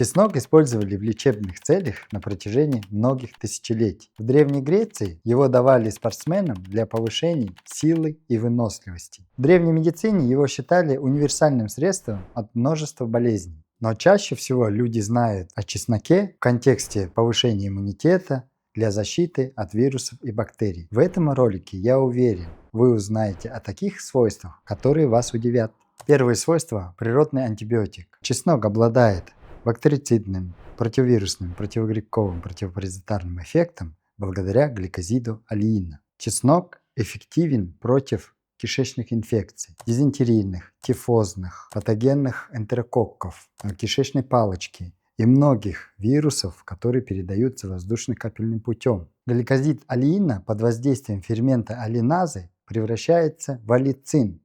Чеснок использовали в лечебных целях на протяжении многих тысячелетий. В Древней Греции его давали спортсменам для повышения силы и выносливости. В древней медицине его считали универсальным средством от множества болезней. Но чаще всего люди знают о чесноке в контексте повышения иммунитета, для защиты от вирусов и бактерий. В этом ролике, я уверен, вы узнаете о таких свойствах, которые вас удивят. Первое свойство – природный антибиотик. Чеснок обладает бактерицидным, противовирусным, противогрибковым, противопаразитарным эффектом благодаря гликозиду алиина. Чеснок эффективен против кишечных инфекций, дизентерийных, тифозных, патогенных энтерококков, кишечной палочки и многих вирусов, которые передаются воздушно-капельным путем. Гликозид алиина под воздействием фермента алиназы превращается в аллицин,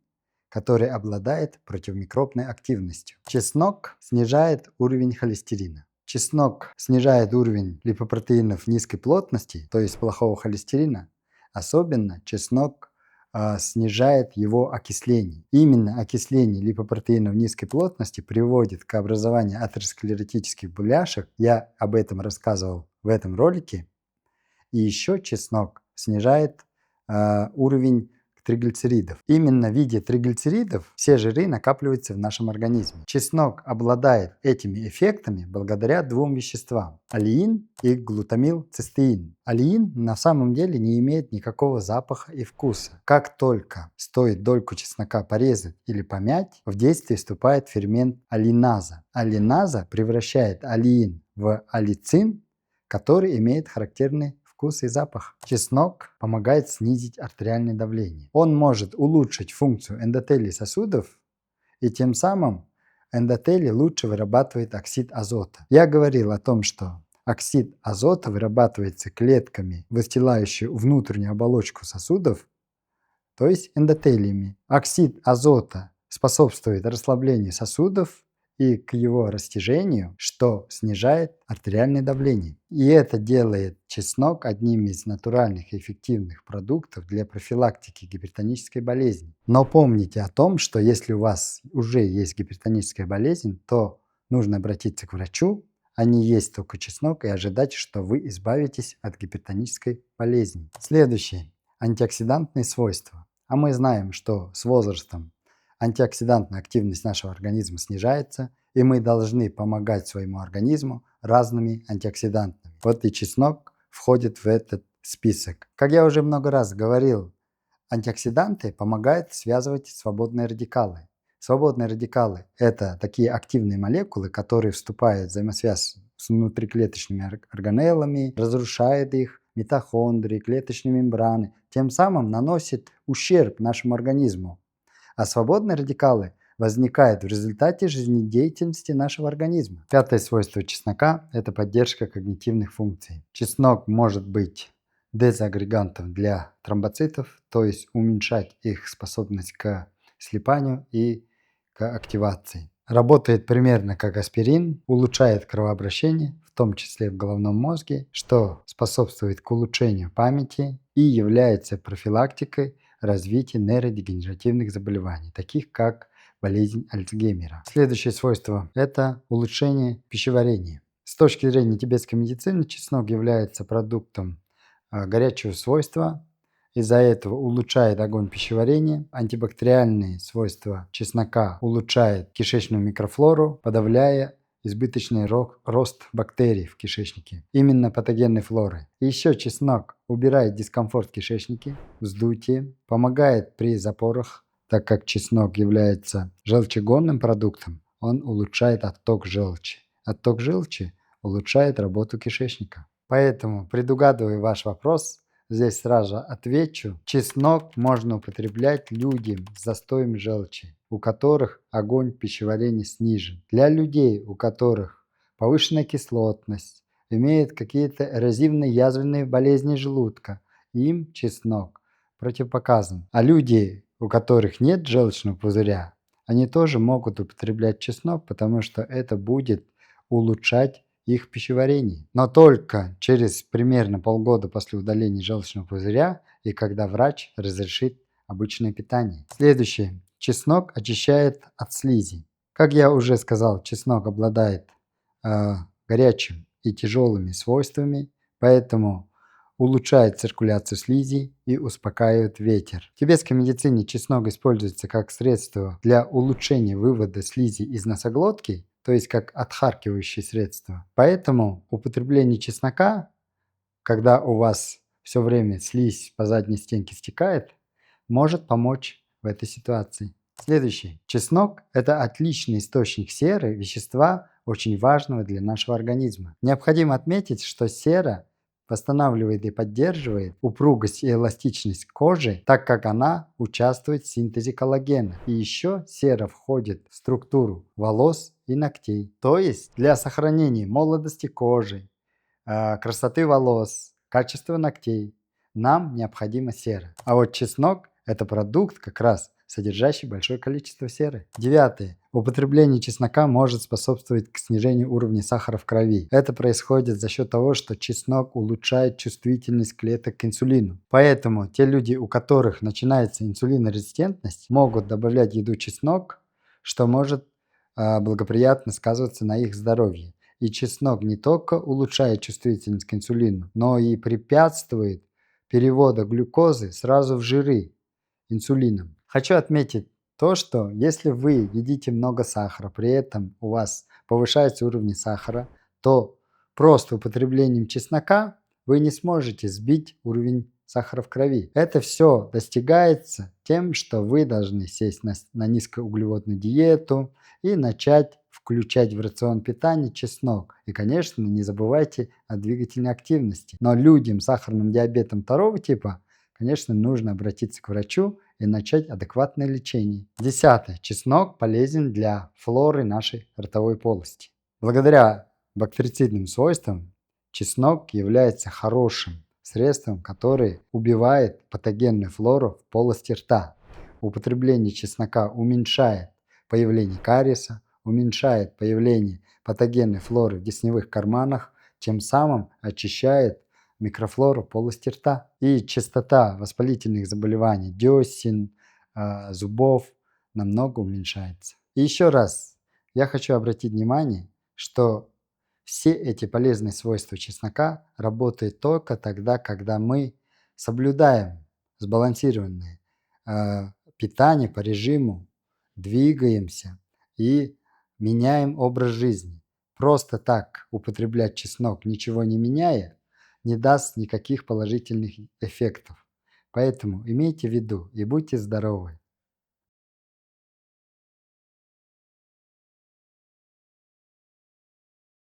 который обладает противомикробной активностью. Чеснок снижает уровень холестерина. Чеснок снижает уровень липопротеинов низкой плотности, то есть плохого холестерина. Особенно чеснок снижает его окисление. Именно окисление липопротеинов низкой плотности приводит к образованию атеросклеротических бляшек. Я об этом рассказывал в этом ролике. И еще чеснок снижает уровень триглицеридов. Именно в виде триглицеридов все жиры накапливаются в нашем организме. Чеснок обладает этими эффектами благодаря двум веществам – алиин и глутамилцистеин. Алиин на самом деле не имеет никакого запаха и вкуса. Как только стоит дольку чеснока порезать или помять, в действие вступает фермент алиназа. Алиназа превращает алиин в аллицин, который имеет характерный вкус и запах. Чеснок помогает снизить артериальное давление. Он может улучшить функцию эндотелий сосудов, и тем самым эндотелий лучше вырабатывает оксид азота. Я говорил о том, что оксид азота вырабатывается клетками, выстилающими внутреннюю оболочку сосудов, то есть эндотелиями. Оксид азота способствует расслаблению сосудов и к его растяжению, что снижает артериальное давление. И это делает чеснок одним из натуральных и эффективных продуктов для профилактики гипертонической болезни. Но помните о том, что если у вас уже есть гипертоническая болезнь, то нужно обратиться к врачу, а не есть только чеснок и ожидать, что вы избавитесь от гипертонической болезни. Следующее. Антиоксидантные свойства. А мы знаем, что с возрастом антиоксидантная активность нашего организма снижается, и мы должны помогать своему организму разными антиоксидантами. Вот и чеснок входит в этот список. Как я уже много раз говорил, антиоксиданты помогают связывать свободные радикалы. Свободные радикалы – это такие активные молекулы, которые вступают в взаимосвязь с внутриклеточными органеллами, разрушают их, митохондрии, клеточные мембраны, тем самым наносят ущерб нашему организму. А свободные радикалы возникают в результате жизнедеятельности нашего организма. Пятое свойство чеснока – это поддержка когнитивных функций. Чеснок может быть дезагрегантом для тромбоцитов, то есть уменьшать их способность к слипанию и к активации. Работает примерно как аспирин, улучшает кровообращение, в том числе в головном мозге, что способствует к улучшению памяти и является профилактикой развития нейродегенеративных заболеваний, таких как болезнь Альцгеймера. Следующее свойство – это улучшение пищеварения. С точки зрения тибетской медицины чеснок является продуктом горячего свойства, из-за этого улучшает огонь пищеварения. Антибактериальные свойства чеснока улучшают кишечную микрофлору, подавляя избыточный рост бактерий в кишечнике, именно патогенной флоры. И еще чеснок убирает дискомфорт в кишечнике, вздутие, помогает при запорах, так как чеснок является желчегонным продуктом, он улучшает отток желчи. Отток желчи улучшает работу кишечника. Поэтому, предугадывая ваш вопрос, здесь сразу отвечу. Чеснок можно употреблять людям с застоем желчи, у которых огонь пищеварения снижен. Для людей, у которых повышенная кислотность, имеют какие-то эрозивные язвенные болезни желудка, им чеснок противопоказан. А люди, у которых нет желчного пузыря, они тоже могут употреблять чеснок, потому что это будет улучшать их пищеварение. Но только через примерно полгода после удаления желчного пузыря и когда врач разрешит обычное питание. Следующее. Чеснок очищает от слизи. Как я уже сказал, чеснок обладает горячим и тяжелыми свойствами, поэтому улучшает циркуляцию слизи и успокаивает ветер. В тибетской медицине чеснок используется как средство для улучшения вывода слизи из носоглотки, то есть как отхаркивающее средство. Поэтому употребление чеснока, когда у вас все время слизь по задней стенке стекает, может помочь в этой ситуации. Следующий. Чеснок – это отличный источник серы, вещества, очень важного для нашего организма. Необходимо отметить, что сера восстанавливает и поддерживает упругость и эластичность кожи, так как она участвует в синтезе коллагена. И еще сера входит в структуру волос и ногтей. То есть для сохранения молодости кожи, красоты волос, качества ногтей нам необходима сера. А вот чеснок – это продукт как раз содержащий большое количество серы. 9. Употребление чеснока может способствовать к снижению уровня сахара в крови. Это происходит за счет того, что чеснок улучшает чувствительность клеток к инсулину. Поэтому те люди, у которых начинается инсулинорезистентность, могут добавлять в еду чеснок, что может благоприятно сказываться на их здоровье. И чеснок не только улучшает чувствительность к инсулину, но и препятствует переводу глюкозы сразу в жиры инсулином. Хочу отметить то, что если вы едите много сахара, при этом у вас повышается уровень сахара, то просто употреблением чеснока вы не сможете сбить уровень сахара в крови. Это все достигается тем, что вы должны сесть на низкоуглеводную диету и начать включать в рацион питания чеснок. И, конечно, не забывайте о двигательной активности. Но людям с сахарным диабетом второго типа, конечно, нужно обратиться к врачу и начать адекватное лечение. 10. Чеснок полезен для флоры нашей ротовой полости. Благодаря бактерицидным свойствам чеснок является хорошим средством, которое убивает патогенную флору в полости рта. Употребление чеснока уменьшает появление кариеса, уменьшает появление патогенной флоры в десневых карманах, тем самым очищает микрофлору полости рта. И частота воспалительных заболеваний десен, зубов намного уменьшается. И еще раз я хочу обратить внимание, что все эти полезные свойства чеснока работают только тогда, когда мы соблюдаем сбалансированное питание по режиму, двигаемся и меняем образ жизни. Просто так употреблять чеснок, ничего не меняя, не даст никаких положительных эффектов. Поэтому имейте в виду и будьте здоровы.